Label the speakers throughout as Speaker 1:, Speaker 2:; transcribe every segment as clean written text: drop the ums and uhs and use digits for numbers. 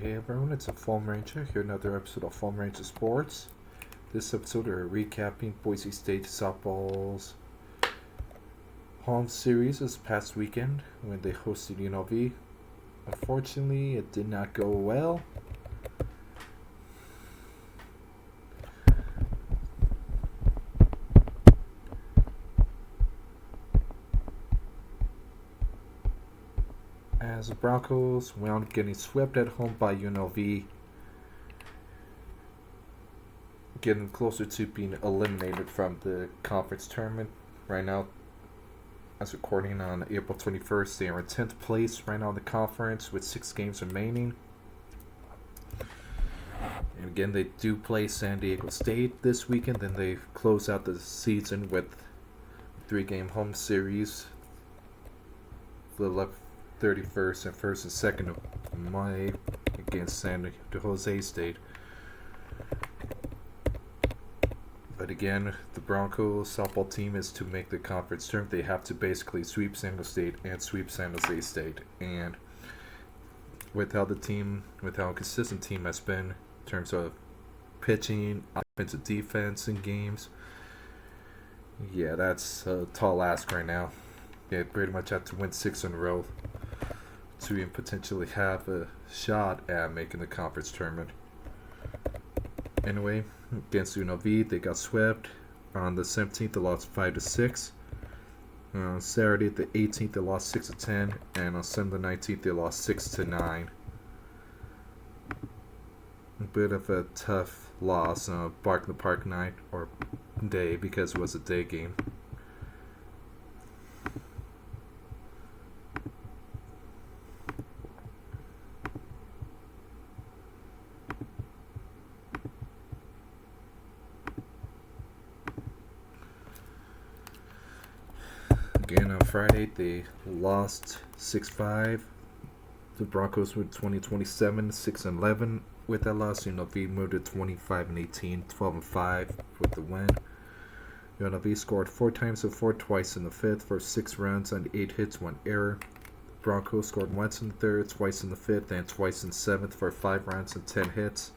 Speaker 1: Hey everyone, it's a Phoam Ranger here. Another episode of Phoam Ranger Sports. This episode we're recapping Boise State softball's home series this past weekend when they hosted UNLV. Unfortunately, it did not go well. As the Broncos wound up getting swept at home by UNLV, getting closer to being eliminated from the conference tournament. Right now, as recording on April 21st, they are in 10th place right now in the conference with 6 games remaining. And again, they do play San Diego State this weekend. Then they close out the season with a 3-game home series. The 31st and 1st and 2nd of May against San Diego State. But again, the Bronco Softball team is to make the conference tournament. They have to basically sweep San Diego State and sweep San Jose State. And with how consistent team has been in terms of pitching, offensive defense in games, yeah, that's a tall ask right now. They pretty much have to win 6 in a row to even potentially have a shot at making the conference tournament. Anyway, against UNLV, they got swept. On the 17th, they lost 5-6. On Saturday, the 18th, they lost 6-10, and on Sunday, the 19th, they lost 6-9. A bit of a tough loss on a Bark in the Park night or day because it was a day game. Again, on Friday, they lost 6-5. The Broncos were 20-27, 6-11 with that loss. UNLV moved to 25-18, 12-5 with the win. UNLV scored 4 times and 4 twice in the 5th for 6 runs on 8 hits, 1 error. Broncos scored once in the 3rd, twice in the 5th, and twice in the 7th for 5 runs and 10 hits.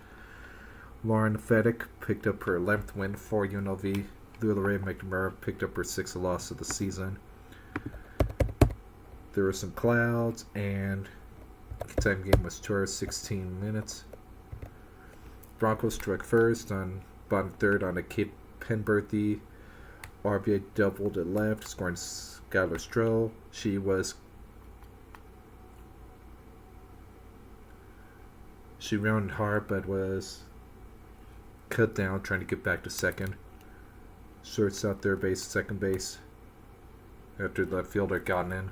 Speaker 1: Lauren Fedek picked up her 11th win for UNLV. Lula McNamara picked up her 6th loss of the season. There were some clouds, and the time game was 2 hours 16 minutes. Broncos struck first on bottom 3rd on a Kate Penberthy RBI double to left, scoring Skylar Stroh. She rounded hard, but was cut down trying to get back to second. Shortstop, third base, second base after the fielder got in.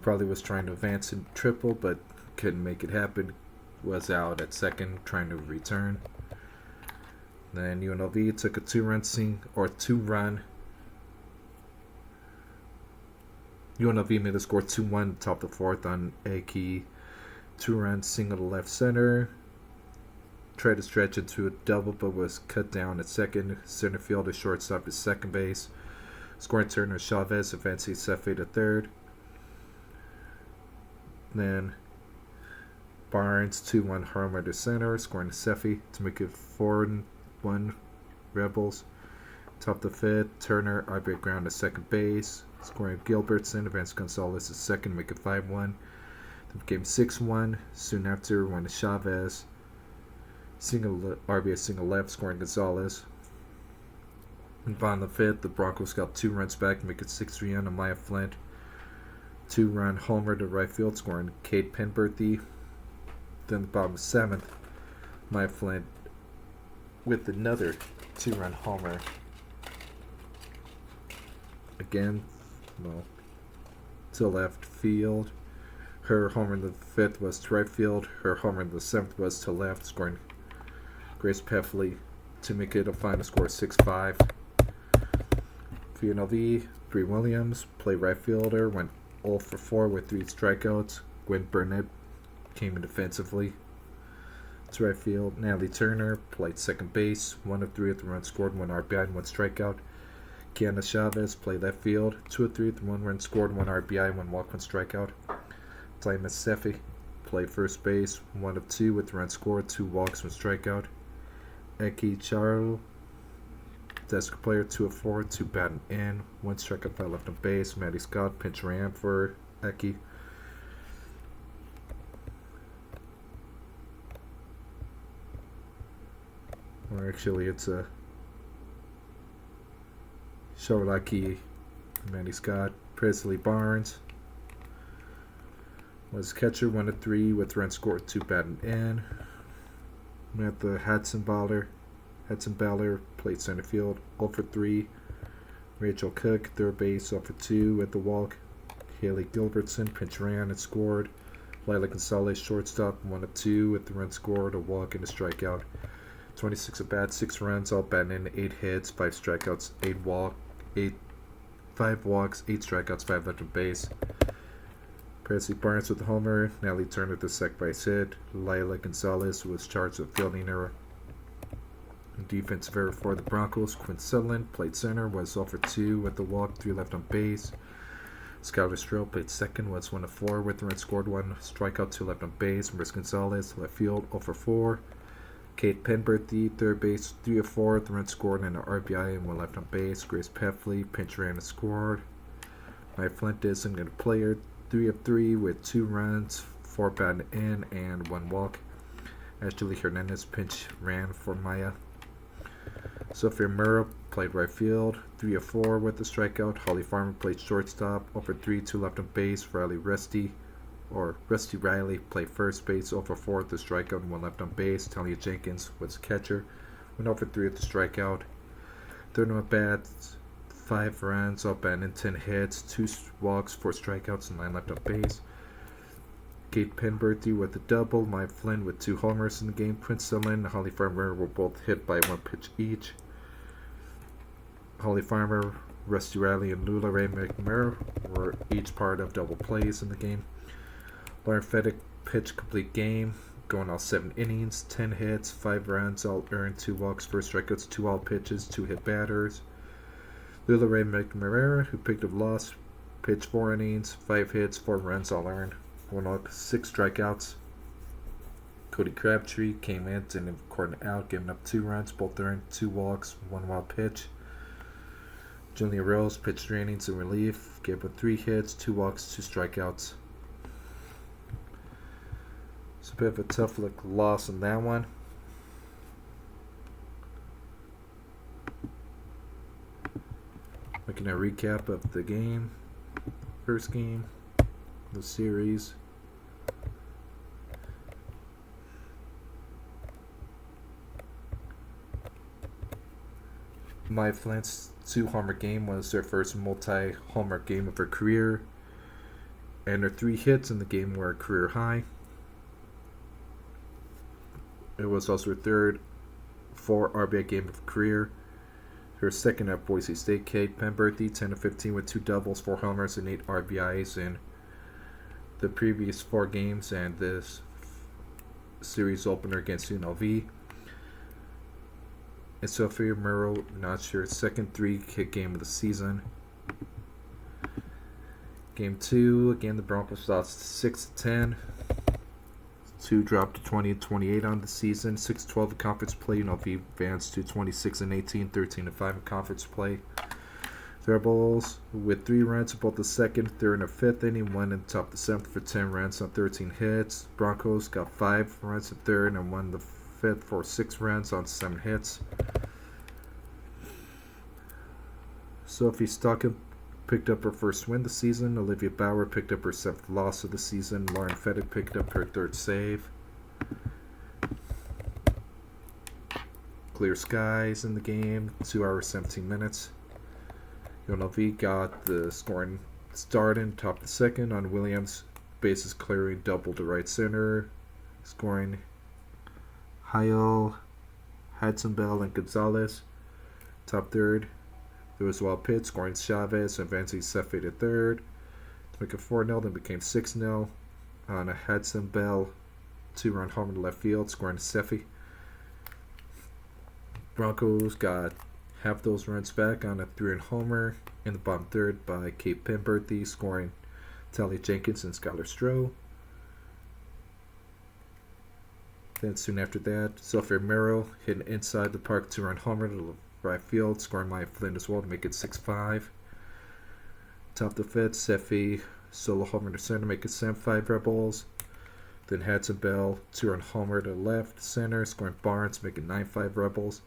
Speaker 1: Probably was trying to advance in triple, but couldn't make it happen. Was out at second, trying to return. Then UNLV took a 2-run UNLV made the score 2-1 top of the 4th on a key 2-run single to left center. Tried to stretch into a double, but was cut down at second. Center fielder, shortstop at second base. Scoring Turner Chavez, advancing Cefe to third. Then Barnes 2-1 homer to center, scoring Cefe to make it 4-1 Rebels. Top the 5th, Turner RBI ground to second base, scoring Gilbertson, advance Gonzalez to second, make it 5-1. Then became 6-1. Soon after, went to Chavez. RBI single left, scoring Gonzalez. And bottom of the 5th, the Broncos got 2 runs back to make it 6-3 on Maya Flint. 2-run homer to right field, scoring Kate Penberthy. Then the bottom of 7th, Maya Flint with another 2-run homer. Again, to left field. Her homer in the 5th was to right field. Her homer in the 7th was to left, scoring Grace Peffley to make it a final score 6-5. For UNLV, Bree Williams played right fielder, went 0 for 4 with 3 strikeouts. Gwen Burnett came in defensively to right field. Natalie Turner played second base, 1 of 3 with the run scored, 1 RBI, and 1 strikeout. Kiana Chavez played left field, 2 of 3 with 1 run scored, 1 RBI, 1 walk, 1 strikeout. Diamond Cefe play first base, 1 of 2 with run scored, 2 walks, 1 strikeout. Eki Charo, desk player, 2 of 4, 2 batting in, 1 strikeout, 5 left on base. Matty Scott pinch ran for Eki. Or actually, it's a Shorlaki, Matty Scott. Presley Barnes was catcher, 1 of 3 with run scored, 2 batting in. We have the Hudson Baller played center field, 0 for 3. Rachel Cook, third base, 0 for 2 with the walk. Haley Gilbertson pinch ran and scored. Lila Gonzalez, shortstop, 1 of 2 with the run scored, a walk and a strikeout. 26 at bats, 6 runs, all batting in, 8 hits, 5 strikeouts, 5 walks, 8 strikeouts, 5 left on base. Presley Barnes with the homer. Natalie Turner with the second base hit. Lila Gonzalez was charged with fielding error. Defensive error for the Broncos. Quinn Sutherland played center, was 0 for 2 with the walk, 3 left on base. Skylar Stroh played second, was 1 of 4 with the run scored, 1 strikeout, 2 left on base. Maris Gonzalez left field, 0 for 4. Kate Penberthy, third base, 3 of 4 with the run scored and an RBI and 1 left on base. Grace Peffley pinch ran and scored. Mike Flint is a good player, 3 of 3 with 2 runs, 4 batting in and 1 walk. Ashley Hernandez pinch ran for Maya. Sophia Murrow played right field, 3 of 4 with a strikeout. Holly Farmer played shortstop, 0 for 3, 2 left on base. Rusty Riley played first base, 0 for 4 with a strikeout and 1 left on base. Talia Jenkins was catcher, went 0 for 3 with the strikeout. Third at bats, 5 runs, all batting in, 10 hits, 2 walks, 4 strikeouts, and 9 left on base. Kate Penberthy with a double, Mike Flynn with 2 homers in the game. Prince Sutherland and Holly Farmer were both hit by 1 pitch each. Holly Farmer, Rusty Riley, and Lula Ray McMurray were each part of double plays in the game. Lauren Fedek pitched complete game, going all 7 innings, 10 hits, 5 runs, all earned, 2 walks, 4 strikeouts, 2 all pitches, 2 hit batters. Lula Ray McMurray, who picked up loss, pitched 4 innings, 5 hits, 4 runs, all earned, 1 walk, 6 strikeouts. Cody Crabtree came in and recorded out, giving up 2 runs, both earned, 2 walks, 1 wild pitch. Julia Rose pitched 3 innings in relief, gave up 3 hits, 2 walks, 2 strikeouts. It's a bit of a tough loss in that one. Making a recap of the game. First game, the series. Maya Flint's 2-homer game was their first multi-homer game of her career, and her 3 hits in the game were a career high. It was also her third 4 RBI game of her career. Her second at Boise State, Kate Penberthy, 10 of 15 with 2 doubles, 4 homers, and 8 RBIs in the previous 4 games and this series opener against UNLV. And Sophia Murrow notched her second 3-hit game of the season. Game 2, again the Broncos lost 6-10. 2 dropped to 20-28 on the season. 6-12 in conference play. UNLV advanced to 26-18, 13-5 in conference play. Thunderbolts with 3 runs in both the second, third, and 5th inning. 1 in the top of the 7th for 10 runs on 13 hits. Broncos got 5 runs in third and 1 in the 5th for 6 runs on 7 hits. Sophie Stockham picked up her first win of the season. Olivia Bauer picked up her 7th loss of the season. Lauren Fedek picked up her 3rd save. Clear skies in the game, 2 hours 17 minutes. UNLV got the scoring start in top of the second on Williams. Bases clearing double to right center. Scoring Hyle, Hudson Bell, and Gonzalez. Top third. There was a wild pitch, scoring Chavez and advancing Sefe to third. To make it 4-0, then became 6-0 on a Hudson Bell 2-run homer to left field, scoring Sefe. Broncos got half those runs back on a 3-run homer in the bottom third by Kate Penberthy, scoring Talia Jenkins and Skylar Stroh. Then soon after that, Sophia Merrill hit an inside the park 2-run homer to right field, scoring Maya Flynn as well to make it 6-5. Top of the fifth, Seffi solo homer to center, make it 7-5 Rebels. Then Hudson Bell 2-run homer to left center, scoring Barnes, make it 9-5 Rebels.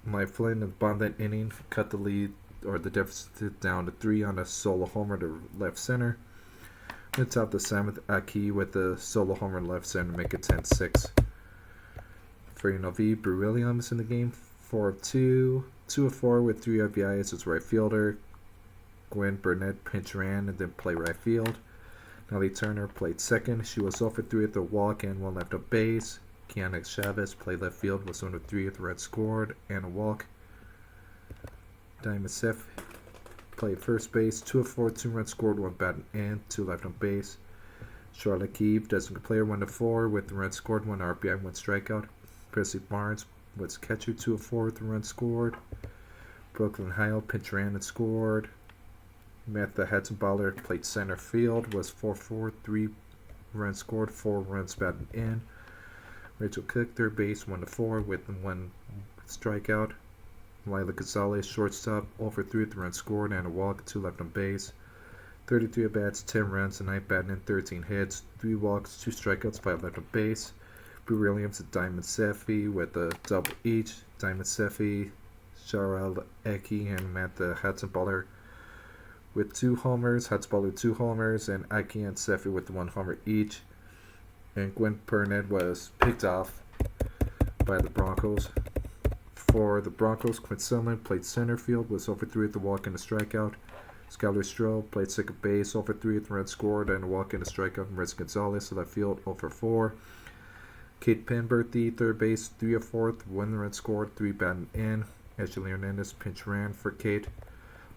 Speaker 1: Maya Flynn in the bottom of that inning cut the lead or the deficit down to 3 on a solo homer to left center. Then top of the seventh, Aki with the solo homer to left center, make it 10-6. For UNLV, Brew Williams in the game, 4 of 2, 2 of 4 with 3 RBIs as right fielder. Gwen Burnett pinch ran and then played right field. Nellie Turner played second. She was 0 for 3 at the walk and 1 left on base. Kiana Chavez played left field, was 1 of 3 at the red scored and a walk. Diamond Seth played first base, 2 of 4, 2 runs scored, 1 batted in, 2 left on base. Charlotte Keeve, designated player, 1 of 4 with the runs scored, 1 RBI, 1 strikeout. Presley Barnes was catcher, 2 of 4 with the runs scored. Brooklyn Heil pinch ran and scored. Matthew Hatzenballer played center field, was 4-4, 3 runs scored, 4 runs batted in. Rachel Cook, third base, 1 of 4 with 1 strikeout. Lila Gonzalez, shortstop, 0 for 3 with the run scored and a walk, 2 left on base. 33 at bats, 10 runs, a 9 batting in, 13 hits, 3 walks, 2 strikeouts, 5 left on base. Brew Williams and Diamond Seffi with a double each. Diamond Seffi, Sharel Eki, and Matt Hatzenballer with 2 homers. Hatzenballer 2 homers, and Eki and Seffi with 1 homer each. And Gwen Burnett was picked off by the Broncos. For the Broncos, Quinn Sumlin played center field, was 0 for 3 at the walk and a strikeout. Skylar Stroh played second base, 0 for 3 at the run scored and a walk and a strikeout. Marissa Gonzalez, left field, 0 for 4. Kate Penberthy, third base, 3 of 4, 1 run scored, 3 batted in. Ashley Hernandez pinch ran for Kate.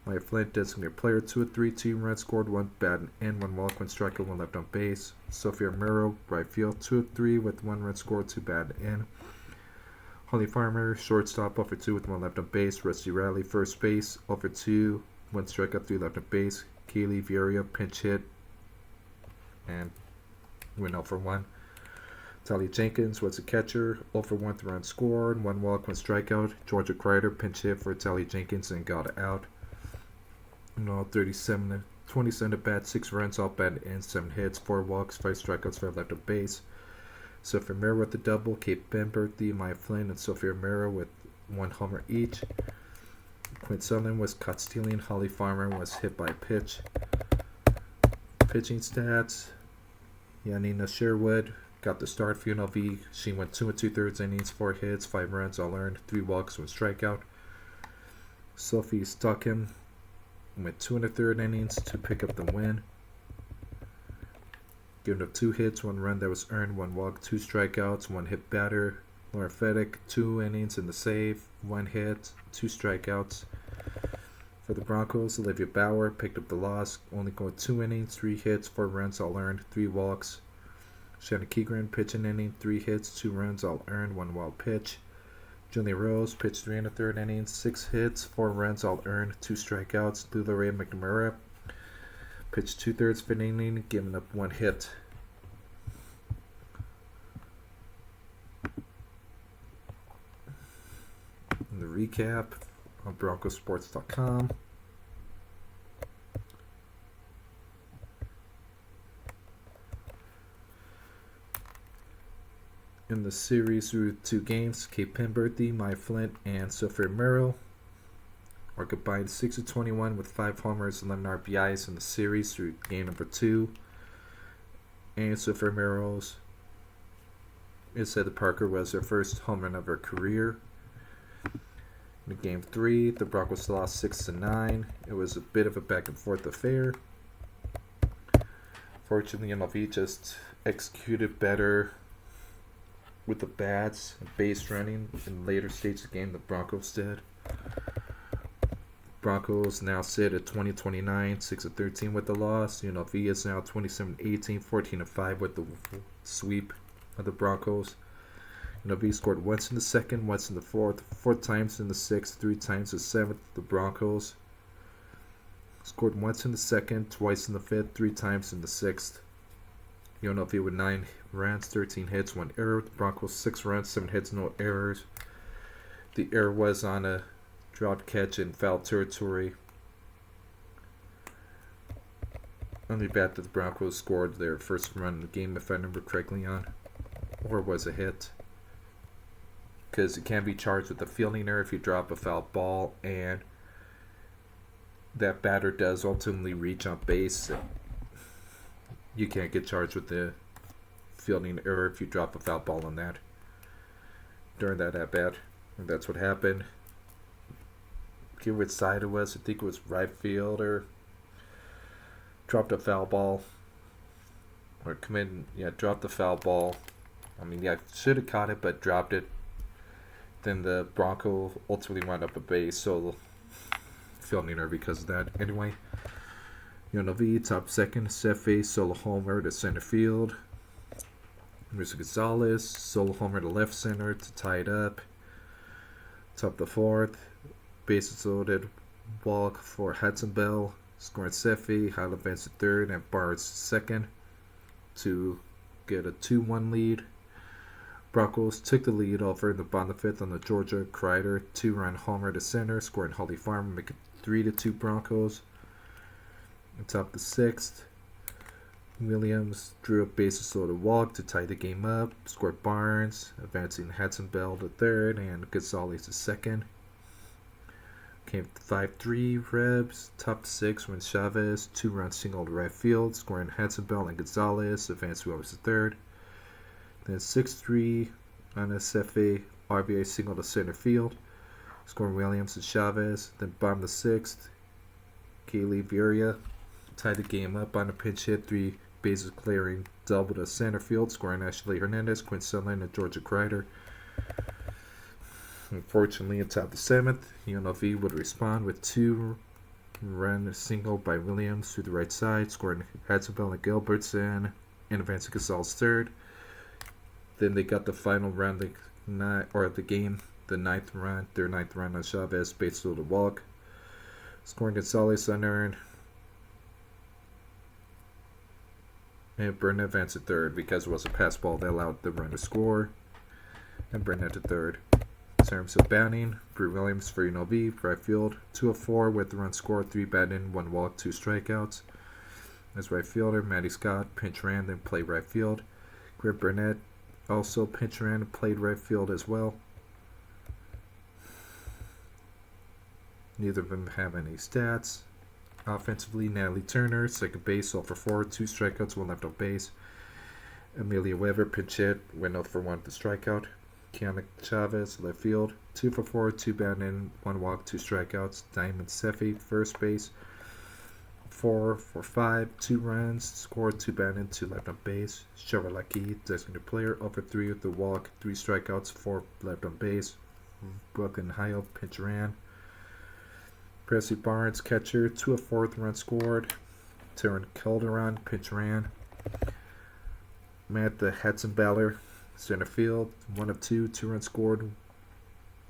Speaker 1: Maya Flint, designated player, 2 of 3, 2 runs scored, 1 batted in, 1 walk, 1 strikeout, 1 left on base. Sophia Murrow, right field, 2 of 3 with 1 run scored, 2 batted in. Holly Farmer, shortstop, 0 for 2 with 1 left on base. Rusty Riley, first base, 0 for 2, 1 strikeout, 3 left on base. Kaylee Vieira, pinch hit, and went 0 for 1. Talia Jenkins was a catcher, 0 for 1 with the run scored, 1 walk, 1 strikeout. Georgia Kreider pinch hit for Talia Jenkins and got out. 27 at bat, 6 runs, all batted in, 7 hits, 4 walks, 5 strikeouts, 5 left on base. Sophia Mera with the double, Kate Penberthy, Maya Flynn, and Sophia Mera with 1 homer each. Quinn Sutherland was caught stealing. Holly Farmer was hit by a pitch. Pitching stats: Yanina Sherwood got the start for UNLV. She went 2 2/3 innings, 4 hits, 5 runs, all earned, 3 walks, 1 strikeout. Sophie Stockham went 2 1/3 innings to pick up the win. Giving up 2 hits, 1 run that was earned, 1 walk, 2 strikeouts, 1 hit batter. Laura Fedek, 2 innings in the save, 1 hit, 2 strikeouts. For the Broncos, Olivia Bauer picked up the loss, only going 2 innings, 3 hits, 4 runs, all earned, 3 walks. Shannon Keegren pitched an inning, 3 hits, 2 runs, all earned, 1 wild pitch. Julia Rose pitched 3 1/3 innings, 6 hits, 4 runs, all earned, 2 strikeouts. Lula Ray McNamara pitched 2/3 of an inning, giving up 1 hit. In the recap on BroncosSports.com. In the series through 2 games, Kate Penberthy, Maya Flint, and Sophia Merrill are combined 6 of 21 with 5 homers, 11 RBIs in the series through game number 2. And Sophia Merrill's it said that Parker was her first home run of her career. In game 3, the Broncos lost 6-9. It was a bit of a back and forth affair. Fortunately, UNLV just executed better with the bats and base running in later stages of the game the Broncos did. Broncos now sit at 20-29, 6-13 with the loss. UNLV is now 27-18, 14-5 with the sweep of the Broncos. UNLV scored once in the second, once in the fourth, 4 times in the sixth, 3 times in the seventh. The Broncos scored once in the second, twice in the fifth, 3 times in the sixth. UNLV with 9 runs, 13 hits, 1 error. The Broncos 6 runs, 7 hits, no errors. The error was on a drop catch in foul territory. Only bat that the Broncos scored their first run in the game, if I remember correctly, on, or was a hit. Because it can be charged with a fielding error if you drop a foul ball and that batter does ultimately reach on base. You can't get charged with the fielding error if you drop a foul ball on that during that at bat. And that's what happened. I forget which side it was. I think it was right fielder. Dropped a foul ball. Or dropped the foul ball. Should have caught it, but dropped it. Then the Bronco ultimately wound up a base, so fielding error because of that. Anyway, UNLV top second, Cefe solo homer to center field. Mr. Gonzalez solo homer to left center to tie it up. Top the fourth, bases loaded, walk for Hudson Bell, scoring Cefe, Highland advance to third, and Barnes second to get a 2-1 lead. Broncos took the lead over in the bottom of the fifth on the Georgia Kreider 2-run homer to center, scoring Holly Farmer, make it 3-2 Broncos. On top of the sixth, Williams drew a bases loaded walk to tie the game up, scored Barnes, advancing Hudson Bell to third, and Gonzalez to second. Came 5-3 Rebs, top six when Chavez 2-run single to right field, scoring Hudson Bell and Gonzalez, advanced Williams to third. Then 6-3 on a Cefe RBI single to center field, scoring Williams and Chavez. Then bottom of the sixth, Kaylee Viria tied the game up on a pinch hit, 3 bases clearing double to center field, scoring Ashley Hernandez, Quinn Sutherland, and Georgia Kreider. Unfortunately, on top of the seventh, UNLV would respond with 2-run single by Williams to the right side, scoring Hudson Bell and Gilbertson, and advancing Gonzalez third. Then they got the final run the game, their ninth run on Chavez, base loaded walk, scoring Gonzalez unearned, and Burnett advanced to third because it was a pass ball that allowed the run to score, and Burnett to third. In terms of batting, Brew Williams for UNLV, right field, 2 of 4 with the run scored, 3 batting, 1 walk, 2 strikeouts. As right fielder, Matty Scott pinch ran, then played right field. Greg Burnett also pinch ran and played right field as well. Neither of them have any stats. Offensively, Natalie Turner, second base, 0 for 4, 2 strikeouts, 1 left on base. Amelia Weber, pinch hit, went 0 for 1 with the strikeout. Kiana Chavez, left field, 2 for 4, 2 batting, 1 walk, 2 strikeouts. Diamond Cefe, first base, 4 for 5, 2 runs, scored, 2 batting, 2 left on base. Shawarlaki, designated player, 0 for 3 with the walk, 3 strikeouts, 4 left on base. Brooklyn Hyo, pinch ran. Presley Barnes, catcher, 2 of 4 with the run scored. Taryn Calderon, pinch ran. Matt the Hudson Baller, center field, 1 of 2, 2 runs scored,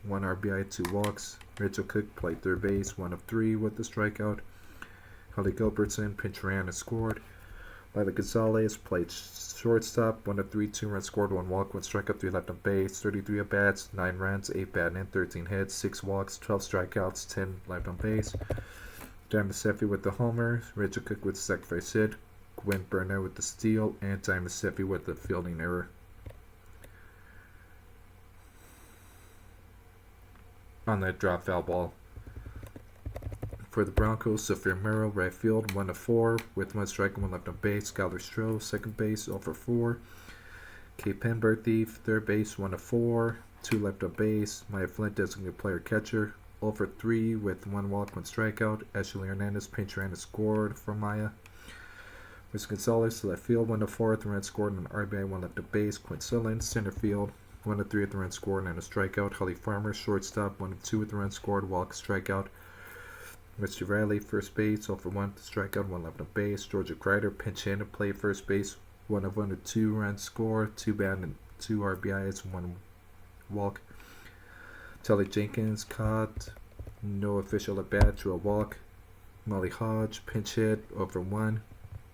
Speaker 1: 1 RBI, 2 walks. Rachel Cook played third base, 1 of 3 with the strikeout. Holly Gilbertson pinch ran and scored. Lila Gonzalez played shortstop, 1 of 3, 2 runs scored, 1 walk, 1 strikeout, 3 left on base. 33 at bats, 9 runs, 8 batting, 13 hits, 6 walks, 12 strikeouts, 10 left on base. Diamond Cefe with the homer, Rachel Cook with the sacrifice hit, Gwen Burnett with the steal, and Diamond Cefe with the fielding error. On that drop foul ball. For the Broncos, Sophia Merrill, right field, 1 of 4, with 1 strike and 1 left on base. Skylar Stroh, second base, 0 for 4. Kate Penberthy, third base, 1 of 4, 2 left on base. Maya Flint, designated player catcher, 0 for 3, with 1 walk, 1 strikeout. Ashley Hernandez, pinch ran and scored for Maya. Chris Gonzalez, left field, 1 of 4, with the run scored, and an RBI, 1 left on base. Quinn Sutherland, center field, 1 of 3 with the run scored and a strikeout. Holly Farmer, shortstop, 1 of 2 with the run scored, walk, strikeout. Mr. Riley, first base, 0 for 1, strikeout, 1 left on base. Georgia Kreider, pinch hit and play first base, 1 of 1 with 2 runs scored, 2 batting, 2 RBIs, 1 walk. Tully Jenkins caught, no official at bat, drew a walk. Molly Hodge, pinch hit, 0 for 1.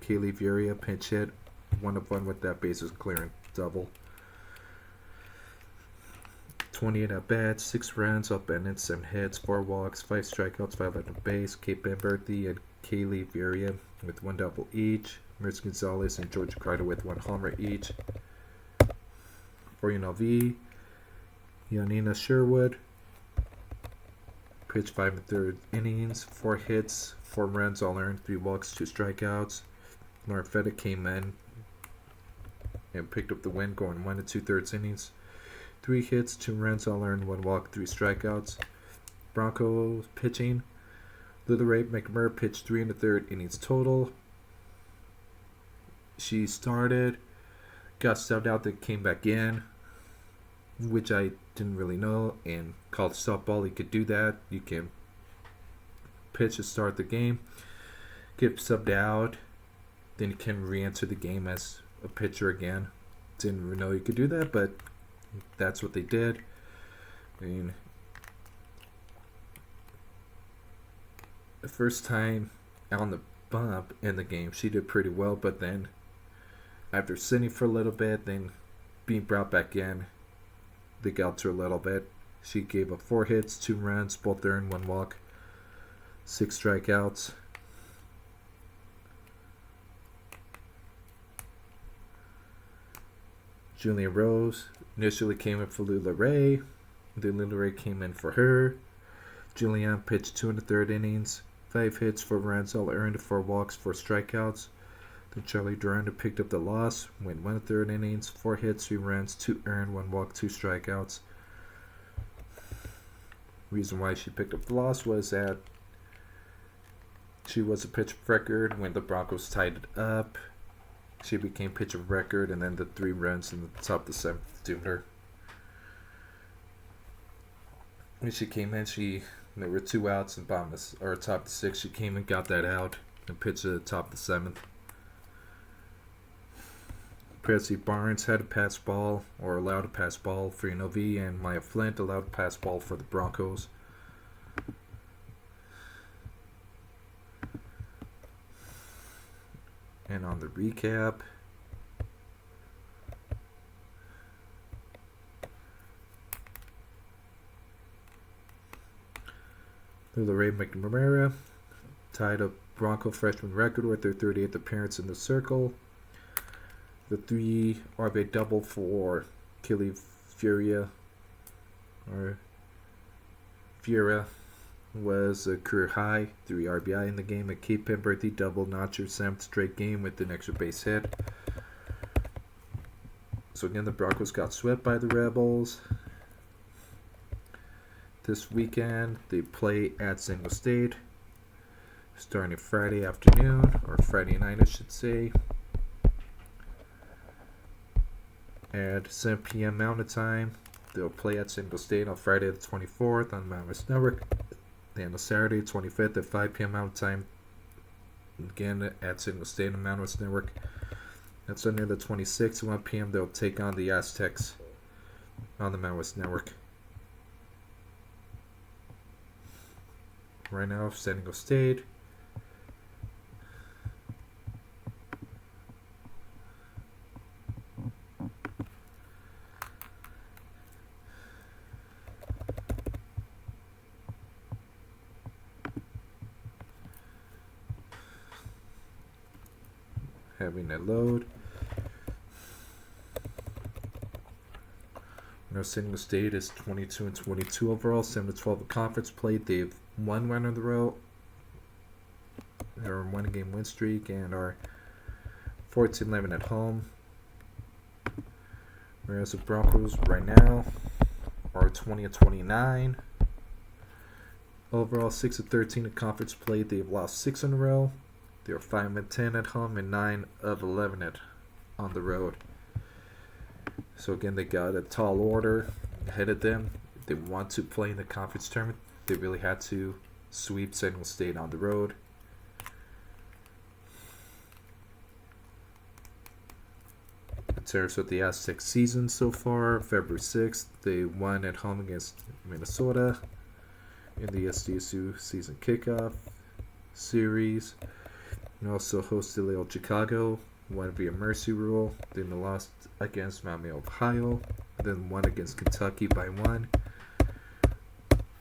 Speaker 1: Kaylee Viria, pinch hit, 1 of 1 with that bases clearing double. 28 at bats, 6 runs, up and in 7 hits, 4 walks, 5 strikeouts, 5 on base. Kate Benberthy and Kaylee Viria with 1 double each. Mertz Gonzalez and George Carter with 1 homer each. For UNLV, Yanina Sherwood pitched 5 1/3 innings, 4 hits, 4 runs, all earned, 3 walks, 2 strikeouts. Lauren Feta came in and picked up the win, going 1 2/3 innings, 3 hits, 2 runs, all earned, 1 walk, 3 strikeouts. Broncos pitching, Lily McMurray pitched 3 1/3 innings total. She started, got subbed out, then came back in, which I didn't really know. In college softball, you could do that. You can pitch to start the game, get subbed out, then you can re-enter the game as a pitcher again. Didn't really know you could do that, but that's what they did. I mean, the first time on the bump in the game, she did pretty well, but then after sitting for a little bit, then being brought back in, they got to her a little bit. She gave up 4 hits, 2 runs, both earned, 1 walk, 6 strikeouts. Julia Rose initially came in for Lula Ray. Then Lula Ray came in for her. Julianne pitched 2 1/3 innings, 5 hits, 4 runs, all earned, 4 walks, 4 strikeouts. Then Charlie Duranda picked up the loss, went 1 1/3 innings, 4 hits, 3 runs, 2 earned, 1 walk, 2 strikeouts. Reason why she picked up the loss was that she was a pitch of record when the Broncos tied it up. She became pitch of record, and then the 3 runs in the top of the 7th doomed her. When she came in, there were 2 outs and top of the 6th. She came and got that out and pitched at the top of the 7th. Presley Barnes had a pass ball, or allowed a pass ball for UNLV, and Maya Flint allowed a pass ball for the Broncos. And on the recap, Lula Ray McNamara tied a Bronco freshman record with their 38th appearance in the circle. The 3 RBI double for Kelly Furia was a career high, 3 RBI in the game. A Kate Penberthy double notched her 7th straight game with an extra base hit. So again, the Broncos got swept by the Rebels. This weekend, they play at San Diego State, starting Friday afternoon, or Friday night, I should say, at 7 p.m. Mountain Time. They'll play at San Diego State on Friday the 24th on Mountain West Network. Then on Saturday 25th at 5 p.m. Mountain Time, again at San Diego State on Mountain West Network. And Sunday the 26th at 1 p.m. they'll take on the Aztecs on the Mountain West Network. Right now, San Diego State having a load. San Diego State is 22-22 overall, 7-12 in conference play. They've won 1 in a row. They're on 1-game win streak and are 14-11 at home. Whereas the Broncos right now are 20-29 overall, 6-13 in conference play. They've lost 6 in a row. They're 5-10 at home and 9 of 11 on the road. So again, they got a tall order ahead of them. If they want to play in the conference tournament, they really had to sweep San Diego State on the road. In terms of the Aztec season so far, February 6th, they won at home against Minnesota in the SDSU season kickoff series. And also hosted Chicago won via mercy rule. Then they lost against Miami, Ohio. Then won against Kentucky by 1.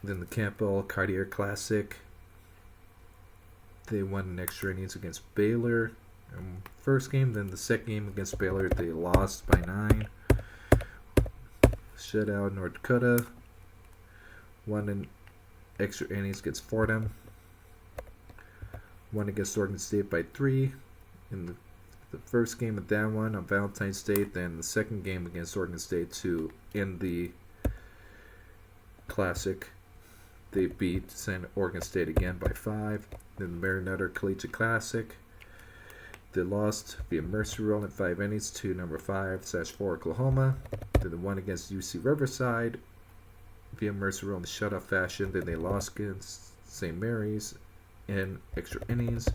Speaker 1: Then the Campbell Cartier Classic. They won in extra innings against Baylor. First game, then the second game against Baylor, they lost by 9. Shutout North Dakota. Won in extra innings against Fordham. Won against Oregon State by 3 in the first game of that one on Valentine's Day. Then the second game against Oregon State to end the Classic. They beat Oregon State again by 5. Then the Marinetta Collegiate Classic. They lost via mercy rule in 5 innings to number 5/4 Oklahoma. Then they won against UC Riverside via mercy rule in shutout fashion. Then they lost against St. Mary's in extra innings.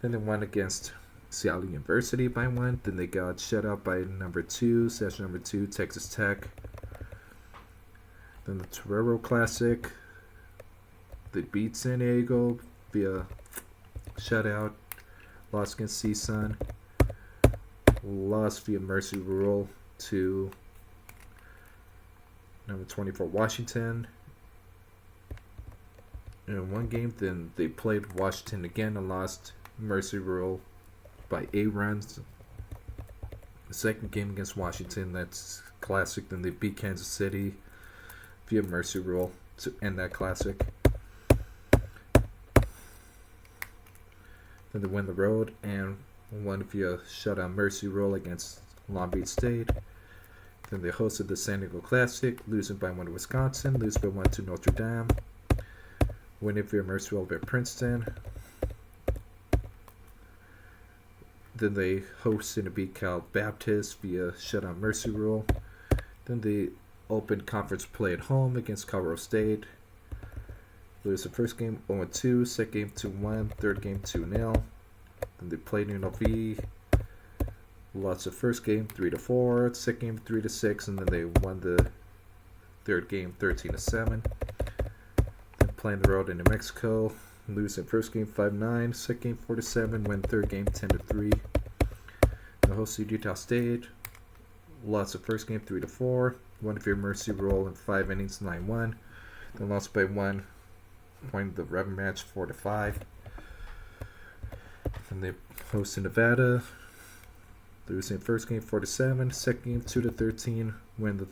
Speaker 1: Then they won against Seattle University by 1. Then they got shut out by number 2 Texas Tech. Then the Torero Classic. They beat San Diego via shutout. Lost against CSUN. Lost via mercy rule to number 24 Washington. In one game, then they played Washington again and lost mercy rule by 8 runs. The second game against Washington, that's Classic. Then they beat Kansas City via mercy rule to end that Classic. Then they win the road and won via shutout mercy rule against Long Beach State. Then they hosted the San Diego Classic, losing by 1 to Wisconsin, losing by 1 to Notre Dame, winning via mercy rule by Princeton. Then they hosted and beat Cal Baptist via shutout mercy rule. Then they opened conference play at home against Colorado State. Lose the first game 0-2, second game 2-1, third game 2-0. Then they played UNLV. Lost the first game 3-4, second game 3-6, and then they won the third game 13-7. Then playing the road in New Mexico. Losing first game 5-9, second game 4-7, win third game 10-3. They hosted Utah State. Lost the first game 3-4, won via mercy rule in 5 innings 9-1. Then lost by 1. Won the revenue match 4-5. And they hosted Nevada. Losing first game 4-7, second game 2-13. Win the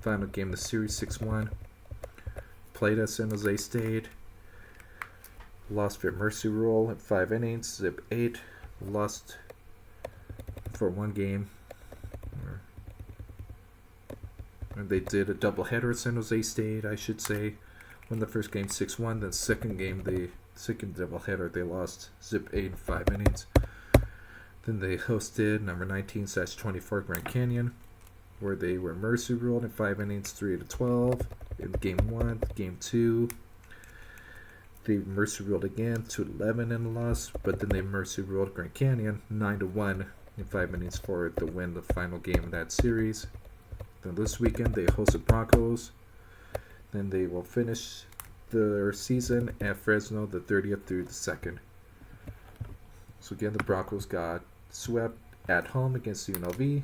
Speaker 1: final game of the series 6-1. Played at San Jose State. Lost via mercy rule in 5 innings, zip 8. Lost for 1 game. And they did a doubleheader at San Jose State, I should say. Won the first game 6-1, then second game, the second doubleheader, they lost zip 8 in 5 innings. Then they hosted number 19/24 Grand Canyon, where they were mercy ruled in 5 innings 3-12 in game 1. Game 2, they mercy ruled again 2-11 in the loss, but then they mercy ruled Grand Canyon 9-1 in 5 innings for to win the final game of that series. Then this weekend they hosted Broncos. Then they will finish their season at Fresno the 30th through the 2nd. So again, the Broncos got swept at home against UNLV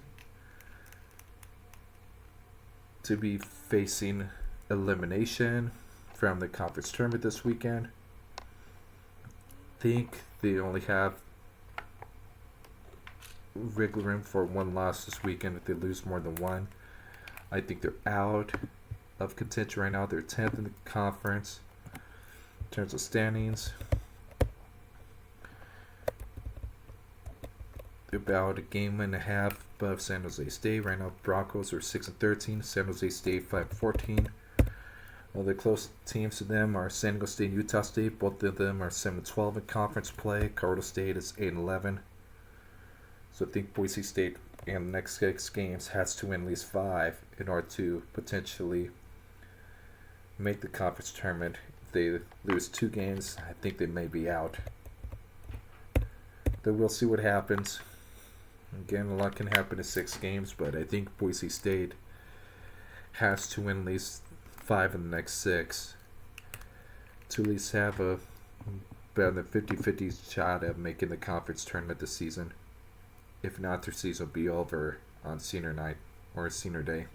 Speaker 1: to be facing elimination from the conference tournament this weekend. I think they only have wiggle room for 1 loss this weekend. If they lose more than 1, I think they're out of contention right now. They're 10th in the conference in terms of standings. They're about a game and a half above San Jose State. Right now, Broncos are 6-13. San Jose State 5-14. Other close teams to them are San Diego State and Utah State. Both of them are 7-12 in conference play. Colorado State is 8-11. So I think Boise State in the next 6 games has to win at least 5 in order to potentially make the conference tournament. If they lose 2 games, I think they may be out. Then we'll see what happens. Again, a lot can happen in 6 games, but I think Boise State has to win at least 5 in the next 6 to at least have a better than 50-50 shot at making the conference tournament this season. if not, their season will be over on senior night or senior day.